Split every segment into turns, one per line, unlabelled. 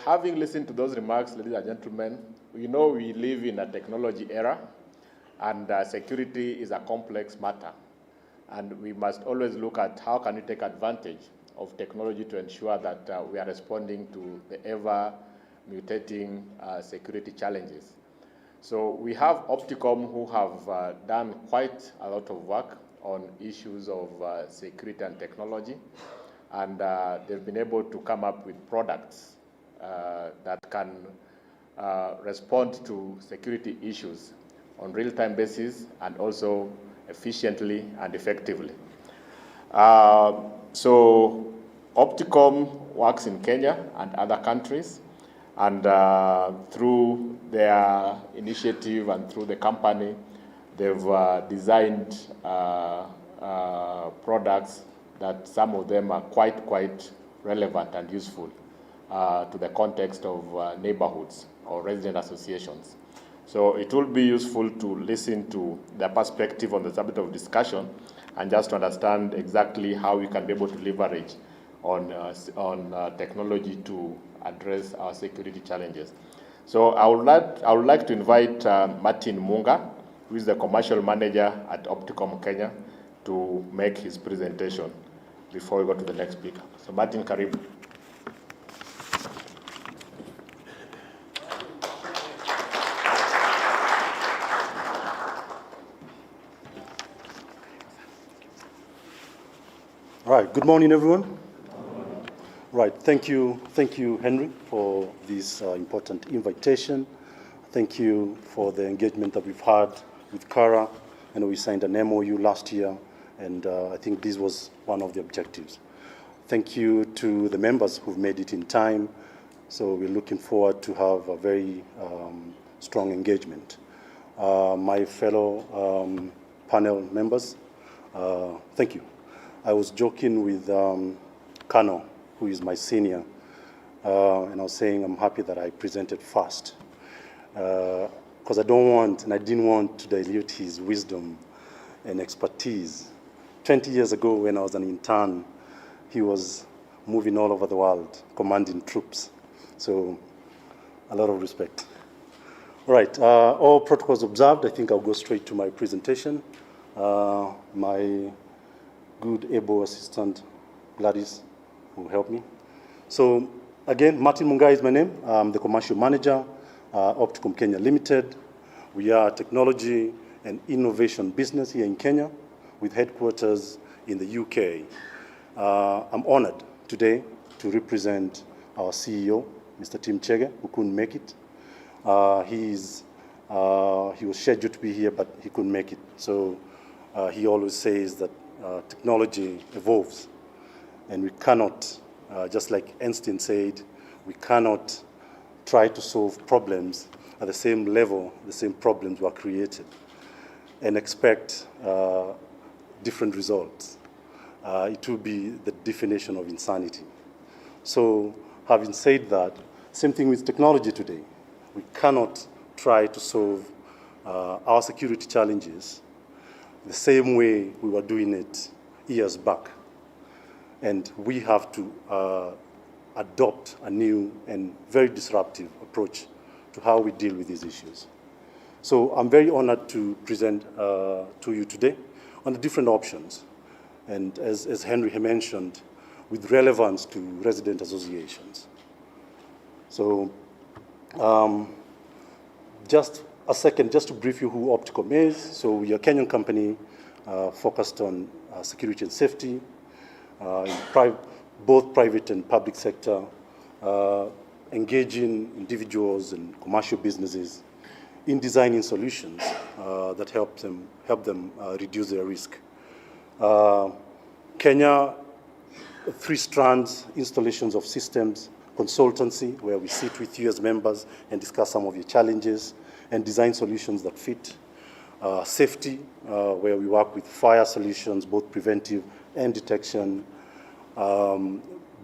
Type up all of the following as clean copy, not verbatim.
having listened to those remarks, ladies and gentlemen, we know we live in a technology era, and security is a complex matter. And we must always look at how can we take advantage of technology to ensure that we are responding to the ever-mutating security challenges. So we have Opticom, who have done quite a lot of work on issues of security and technology, and they've been able to come up with products that can respond to security issues on real-time basis and also efficiently and effectively. So Opticom works in Kenya and other countries, and through their initiative and through the company, they've designed products that some of them are quite relevant and useful to the context of neighborhoods or resident associations. So it will be useful to listen to their perspective on the subject of discussion and just to understand exactly how we can be able to leverage on technology to address our security challenges. So I would like to invite Martin Munga, who is the commercial manager at Opticom Kenya, to make his presentation before we go to the next speaker. So Martin, karibu.
All right, good morning, everyone. Right, thank you, Henry, for this important invitation. Thank you for the engagement that we've had with Kara. I know we signed an MOU last year, and I think this was one of the objectives. Thank you to the members who've made it in time. So we're looking forward to have a very strong engagement. My fellow panel members, thank you. I was joking with Kano, who is my senior, and I was saying I'm happy that I presented first, because I didn't want to dilute his wisdom and expertise. 20 years ago, when I was an intern, he was moving all over the world, commanding troops. So a lot of respect. All right, all protocols observed. I think I'll go straight to my presentation. My good able assistant, Gladys, will help me. So again, Martin Munga is my name. I'm the commercial manager, Opticom Kenya Limited. We are a technology and innovation business here in Kenya with headquarters in the UK. I'm honored today to represent our CEO, Mr. Tim Chege, who couldn't make it. He was scheduled to be here, but he couldn't make it. So he always says that technology evolves, and we cannot, just like Einstein said, we cannot try to solve problems at the same level the same problems were created and expect different results. It will be the definition of insanity. So having said that, same thing with technology today. We cannot try to solve our security challenges the same way we were doing it years back. And we have to adopt a new and very disruptive approach to how we deal with these issues. So I'm very honored to present to you today on the different options. And as Henry mentioned, with relevance to resident associations. So just a second, just to brief you who Opticom is. So we are a Kenyan company focused on security and safety, in both private and public sector, engaging individuals and commercial businesses in designing solutions that help them reduce their risk. Kenya, 3 strands: installations of systems, consultancy, where we sit with you as members and discuss some of your challenges and design solutions that fit. Safety, where we work with fire solutions, both preventive and detection,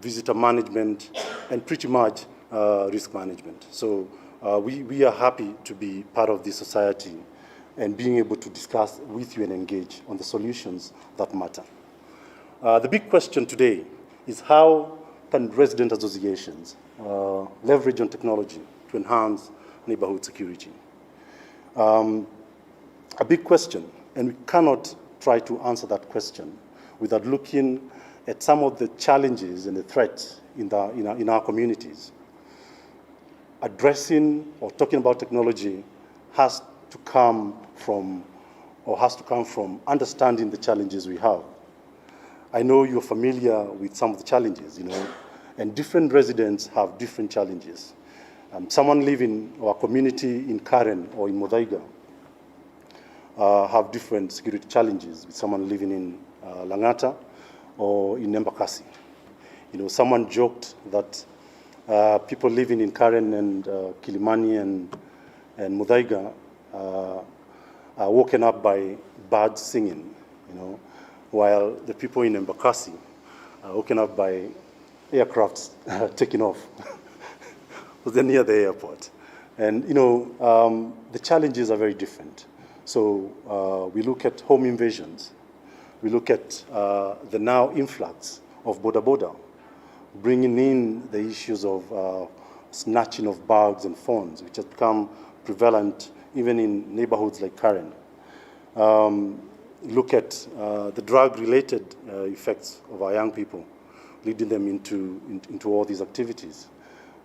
visitor management, and pretty much risk management. So we are happy to be part of this society and being able to discuss with you and engage on the solutions that matter. The big question today is how can resident associations leverage on technology to enhance neighborhood security. A big question, and we cannot try to answer that question without looking at some of the challenges and the threats in our communities. Addressing or talking about technology has to come from understanding the challenges we have. I know you're familiar with some of the challenges, and different residents have different challenges. Someone living in our community in Karen or in Muthaiga have different security challenges with someone living in Langata or in Embakasi. Someone joked that people living in Karen and Kilimani and Muthaiga are woken up by birds singing, while the people in Embakasi are woken up by aircrafts taking off because they're near the airport. And, the challenges are very different. So we look at home invasions. We look at the now influx of boda, bringing in the issues of snatching of bags and phones, which has become prevalent even in neighborhoods like Karen. Look at the drug-related effects of our young people, leading them into all these activities.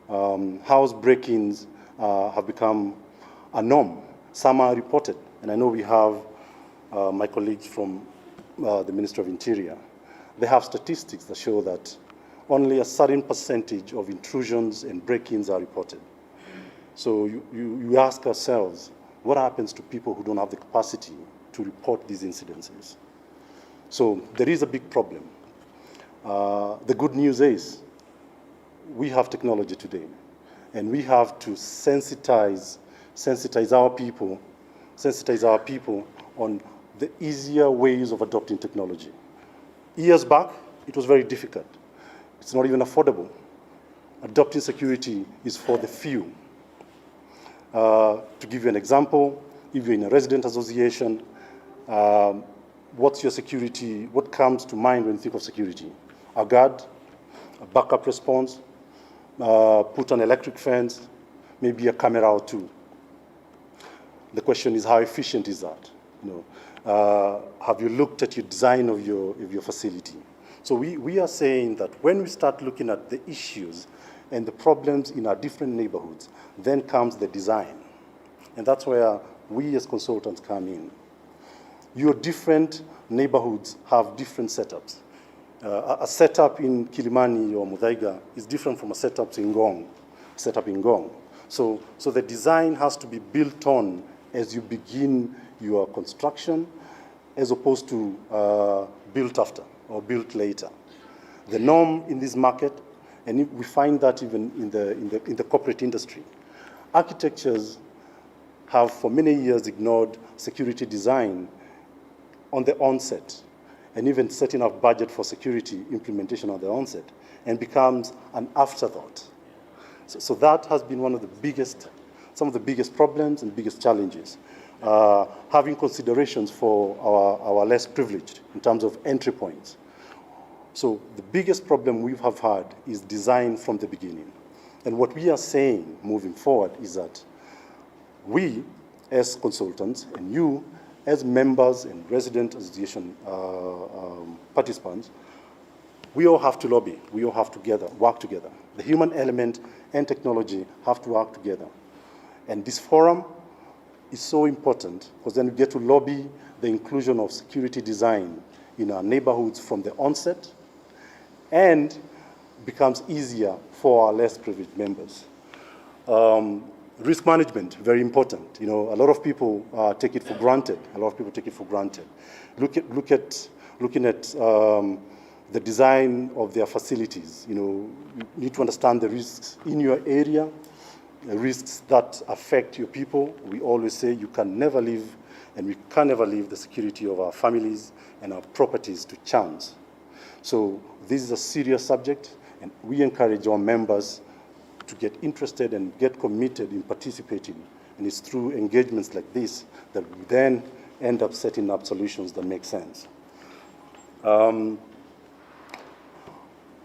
House break-ins have become a norm. Some are reported, and I know we have my colleagues from the Ministry of Interior. They have statistics that show that only a certain percentage of intrusions and break-ins are reported. So you ask ourselves, what happens to people who don't have the capacity to report these incidences? So there is a big problem. The good news is we have technology today, and we have to sensitize our people on the easier ways of adopting technology. Years back, it was very difficult. It's not even affordable. Adopting security is for the few. To give you an example, if you're in a resident association, what's your security? What comes to mind when you think of security? A guard, a backup response, put an electric fence, maybe a camera or two. The question is, how efficient is that? Have you looked at your design of your facility? So we are saying that when we start looking at the issues and the problems in our different neighborhoods, then comes the design. And that's where we as consultants come in. Your different neighborhoods have different setups. A setup in Kilimani or Muthaiga is different from a setup in Ngong. So the design has to be built on as you begin your construction, as opposed to built after or built later. The norm in this market, and we find that even in the corporate industry, architectures have for many years ignored security design on the onset, and even setting up budget for security implementation on the onset, and becomes an afterthought. So that has been some of the biggest problems and biggest challenges. Having considerations for our less privileged in terms of entry points. So the biggest problem we have had is design from the beginning. And what we are saying moving forward is that we, as consultants, and you, as members and resident association participants, we all have to lobby. We all have to work together. The human element and technology have to work together. And this forum is so important because then we get to lobby the inclusion of security design in our neighborhoods from the onset, and becomes easier for our less privileged members. Risk management, very important. A lot of people take it for granted. Looking at the design of their facilities. You need to understand the risks in your area, the risks that affect your people. We always say you can never leave, and we can never leave the security of our families and our properties to chance. So this is a serious subject, and we encourage our members to get interested and get committed in participating. And it's through engagements like this that we then end up setting up solutions that make sense.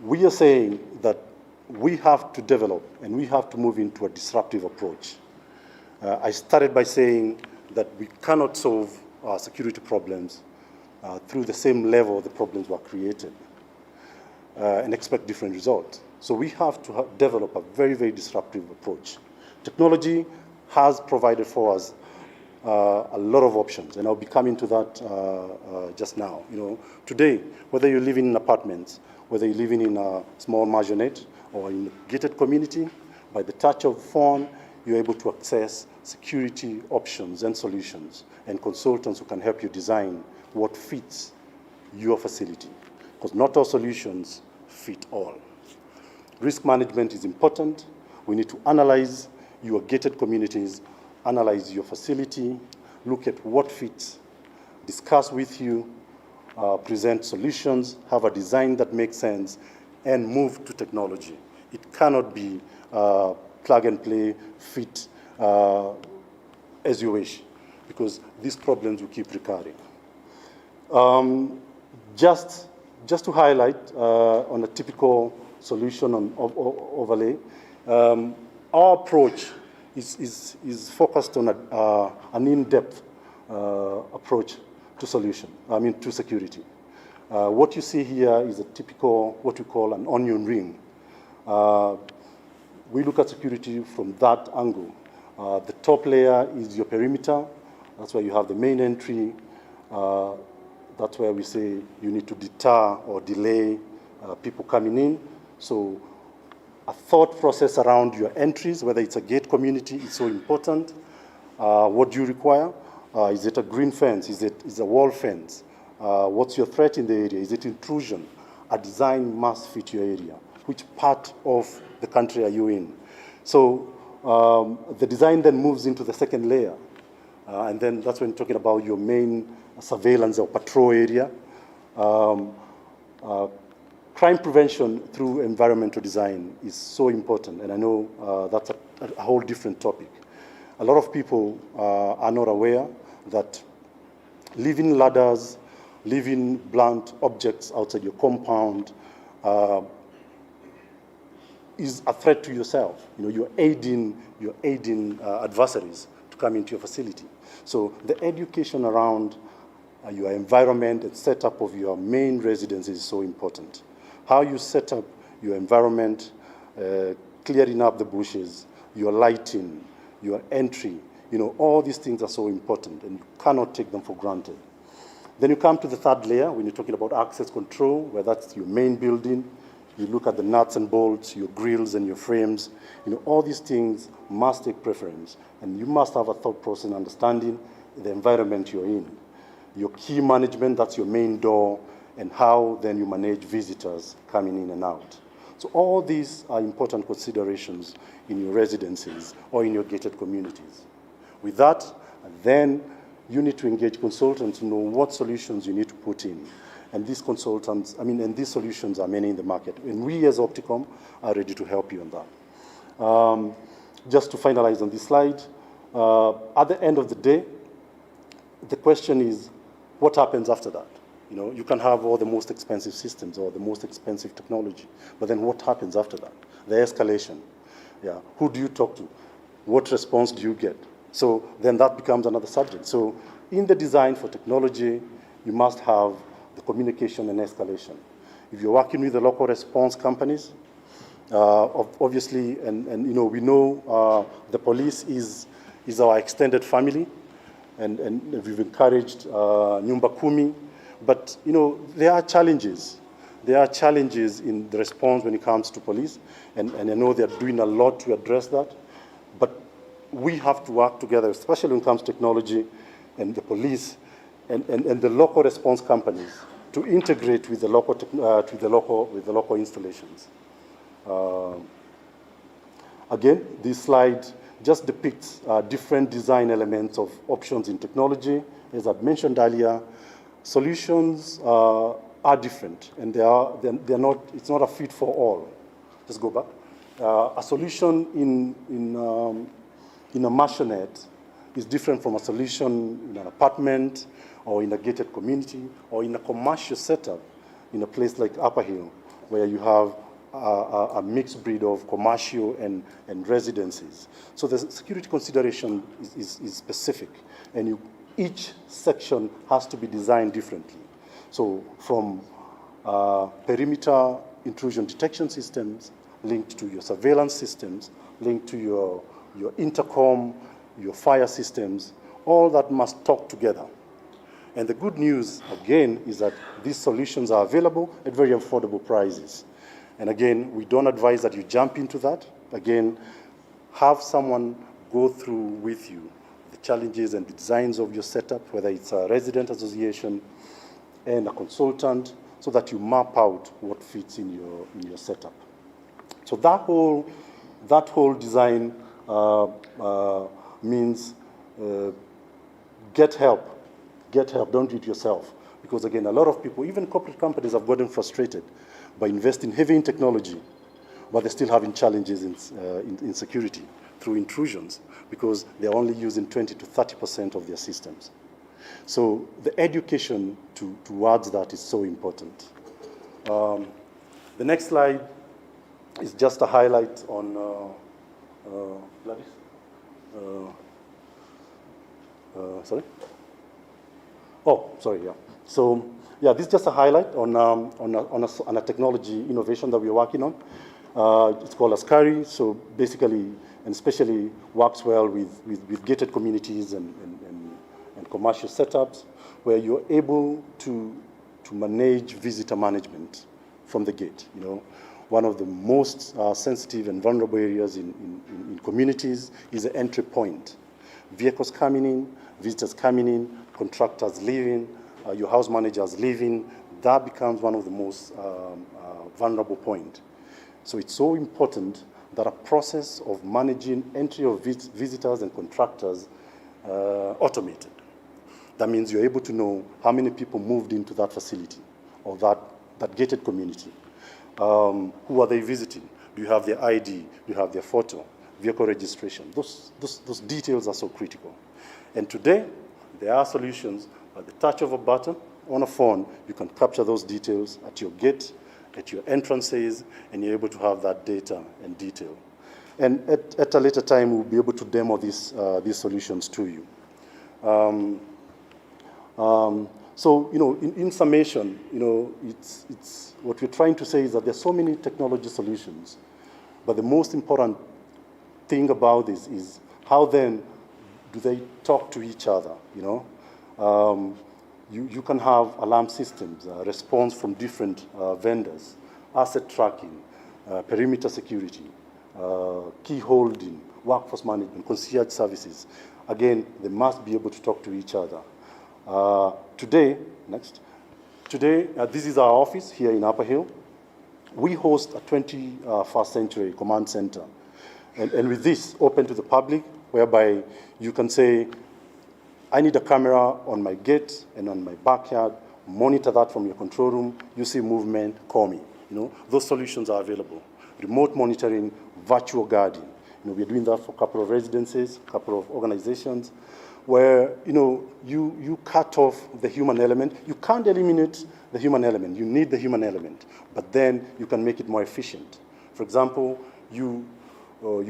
We are saying that we have to develop and we have to move into a disruptive approach. I started by saying that we cannot solve security problems through the same level the problems were created and expect different results. So we have to develop a very, very disruptive approach. Technology has provided for us a lot of options, and I'll be coming to that just now. Today, whether you're living in apartments, whether you're living in a small maisonette or in a gated community, by the touch of phone, you're able to access security options and solutions and consultants who can help you design what fits your facility, because not all solutions fit all. Risk management is important. We need to analyze your gated communities, analyze your facility, look at what fits, discuss with you, present solutions, have a design that makes sense, and move to technology. It cannot be plug and play, fit as you wish, because these problems will keep recurring. Just to highlight on a typical solution on overlay, our approach is focused on an in-depth approach to to security. What you see here is a typical, what we call an onion ring. We look at security from that angle. The top layer is your perimeter. That's where you have the main entry. That's where we say you need to deter or delay people coming in. So a thought process around your entries, whether it's a gate community, is so important. What do you require? Is it a green fence? Is it a wall fence? What's your threat in the area? Is it intrusion? A design must fit your area. Which part of the country are you in? So the design then moves into the second layer. And then that's when you're talking about your main surveillance or patrol area. Crime prevention through environmental design is so important, and I know that's a whole different topic. A lot of people are not aware that leaving ladders, leaving blunt objects outside your compound is a threat to yourself. You're aiding adversaries to come into your facility. So the education around your environment and setup of your main residence is so important. How you set up your environment, clearing up the bushes, your lighting, your entry, all these things are so important, and you cannot take them for granted. Then you come to the third layer when you're talking about access control, where that's your main building. You look at the nuts and bolts, your grills and your frames. All these things must take preference, and you must have a thought process and understanding the environment you're in. Your key management, that's your main door, and how then you manage visitors coming in and out. So all these are important considerations in your residences or in your gated communities. With that, then you need to engage consultants to know what solutions you need to put in. And these and these solutions are many in the market. And we as Opticom are ready to help you on that. Just to finalize on this slide, at the end of the day, the question is, what happens after that? You can have all the most expensive systems or the most expensive technology, but then what happens after that? The escalation. Yeah. Who do you talk to? What response do you get? So then that becomes another subject. So in the design for technology, you must have the communication and escalation. If you're working with the local response companies, obviously, and we know the police is our extended family, and we've encouraged Nyumba Kumi. But, there are challenges. There are challenges in the response when it comes to police, and I know they're doing a lot to address that. But we have to work together, especially when it comes to technology and the police and the local response companies to integrate with the local installations. Again, this slide just depicts different design elements of options in technology. As I've mentioned earlier, solutions are different, and they're not. It's not a fit for all. Just go back. A solution in a maisonette is different from a solution in an apartment or in a gated community or in a commercial setup in a place like Upper Hill, where you have a mixed breed of commercial and residences. So the security consideration is specific, and each section has to be designed differently. So from perimeter intrusion detection systems linked to your surveillance systems, linked to your intercom, your fire systems, all that must talk together. And the good news, again, is that these solutions are available at very affordable prices. And again, we don't advise that you jump into that. Again, have someone go through with you the challenges and the designs of your setup, whether it's a resident association and a consultant, so that you map out what fits in your setup. So that whole design means get help. Get help, don't do it yourself. Because again, a lot of people, even corporate companies, have gotten frustrated by investing heavy in technology, but they're still having challenges in security through intrusions, because they're only using 20 to 30% of their systems. So the education towards that is so important. The next slide is just a highlight on Gladys? Sorry? Oh, sorry, yeah. So, yeah, this is just a highlight on a technology innovation that we're working on. It's called Ascari, so basically, and especially works well with gated communities and commercial setups, where you're able to manage visitor management from the gate. You know, one of the most sensitive and vulnerable areas in communities is the entry point. Vehicles coming in, visitors coming in, contractors leaving, your house managers leaving, that becomes one of the most vulnerable points. So it's so important that a process of managing entry of visitors and contractors automated. That means you're able to know how many people moved into that facility or that gated community. Who are they visiting? Do you have their ID? Do you have their photo? Vehicle registration? Those details are so critical. And today, there are solutions at the touch of a button on a phone. You can capture those details at your gate, at your entrances, and you're able to have that data and detail. And at a later time, we'll be able to demo these solutions to you. So, you know, in summation, you know, it's what we're trying to say is that there's so many technology solutions, but the most important thing about this is how then do they talk to each other, you know? You can have alarm systems, response from different vendors, asset tracking, perimeter security, key holding, workforce management, concierge services. Again, they must be able to talk to each other. Today, this is our office here in Upper Hill. We host a 21st century command center. And with this, open to the public, whereby you can say, I need a camera on my gate and on my backyard, monitor that from your control room, you see movement, call me. You know, those solutions are available. Remote monitoring, virtual guarding. You know, we're doing that for a couple of residences, a couple of organizations, where, you know, you cut off the human element. You can't eliminate the human element. You need the human element, but then you can make it more efficient. For example, you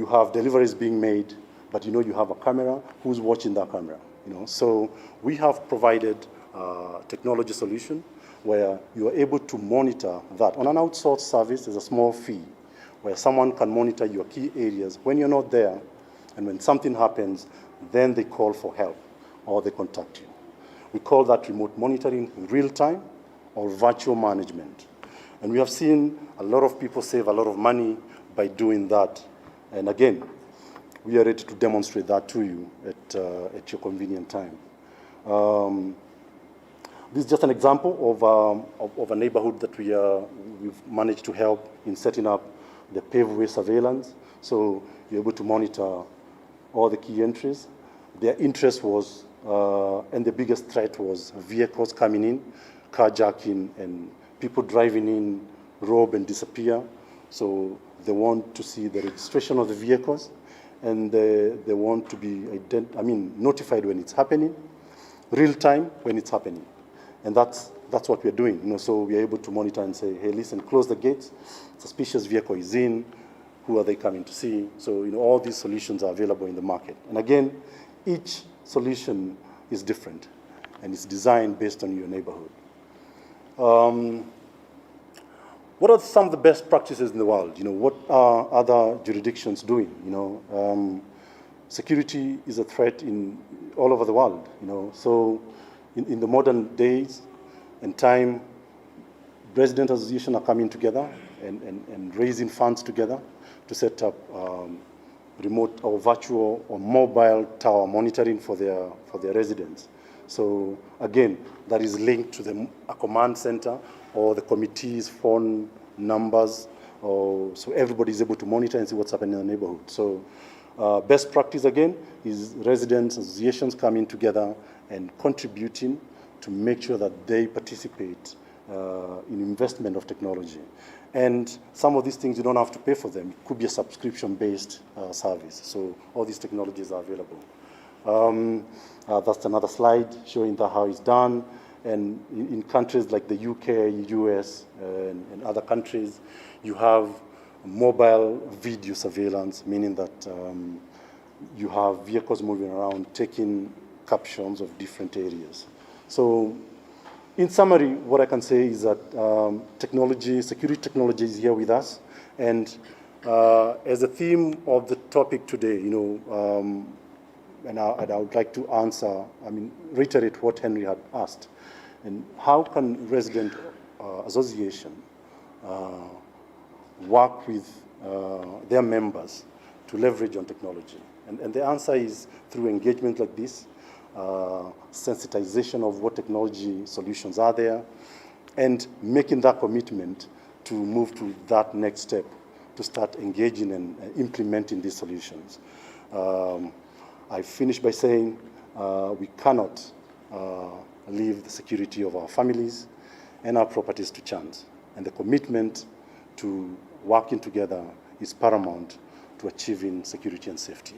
have deliveries being made, but you know you have a camera. Who's watching that camera? You know, so we have provided a technology solution where you are able to monitor that. On an outsourced service, there's a small fee where someone can monitor your key areas when you're not there, and when something happens, then they call for help or they contact you. We call that remote monitoring in real time or virtual management. And we have seen a lot of people save a lot of money by doing that. And again, we are ready to demonstrate that to you at your convenient time. This is just an example of a neighborhood that we've managed to help in setting up the paveway surveillance. So you're able to monitor all the key entries. Their interest was, and the biggest threat was vehicles coming in, carjacking, and people driving in, rob and disappear. So they want to see the registration of the vehicles, and they want to be notified when it's happening, real time when it's happening. And that's that's what we're doing. So we're able to monitor and say, hey, listen, close the gates. Suspicious vehicle is in. Who are they coming to see? So all these solutions are available in the market. And again, each solution is different, and it's designed based on your neighborhood. What are some of the best practices in the world? What are other jurisdictions doing? Security is a threat all over the world. So in the modern days and time, resident associations are coming together and raising funds together to set up remote or virtual or mobile tower monitoring for their residents. So again, that is linked to a command center or the committee's phone numbers, so everybody is able to monitor and see what's happening in the neighborhood. So best practice again is residents associations coming together and contributing to make sure that they participate in investment of technology. And some of these things you don't have to pay for them. It could be a subscription-based service. So all these technologies are available. That's another slide showing how it's done. And in countries like the UK, US, and other countries, you have mobile video surveillance, meaning that you have vehicles moving around taking captions of different areas. So in summary, what I can say is that security technology is here with us. And as a theme of the topic today, and I would like to reiterate what Henry had asked. And how can resident association work with their members to leverage on technology? And the answer is through engagement like this, sensitization of what technology solutions are there, and making that commitment to move to that next step, to start engaging and implementing these solutions. I finish by saying we cannot leave the security of our families and our properties to chance. And the commitment to working together is paramount to achieving security and safety.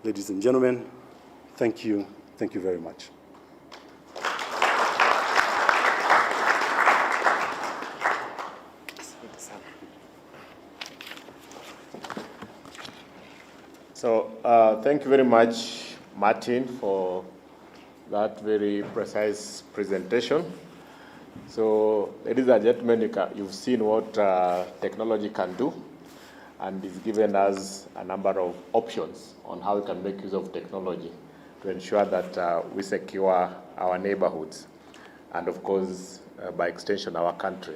Ladies and gentlemen, thank you. Thank you very much.
So thank you very much, Martin, for that very precise presentation. So, ladies and gentlemen, you've seen what technology can do, and it's given us a number of options on how we can make use of technology to ensure that we secure our neighborhoods, and of course, by extension, our country.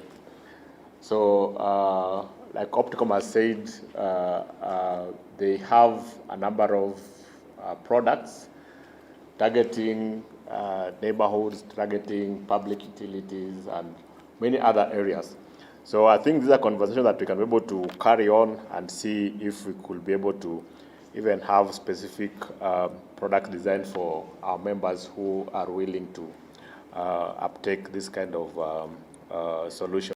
So, like Opticom has said, they have a number of products targeting neighborhoods, targeting public utilities, and many other areas. So I think these are conversations that we can be able to carry on and see if we could be able to even have specific product design for our members who are willing to uptake this kind of solution.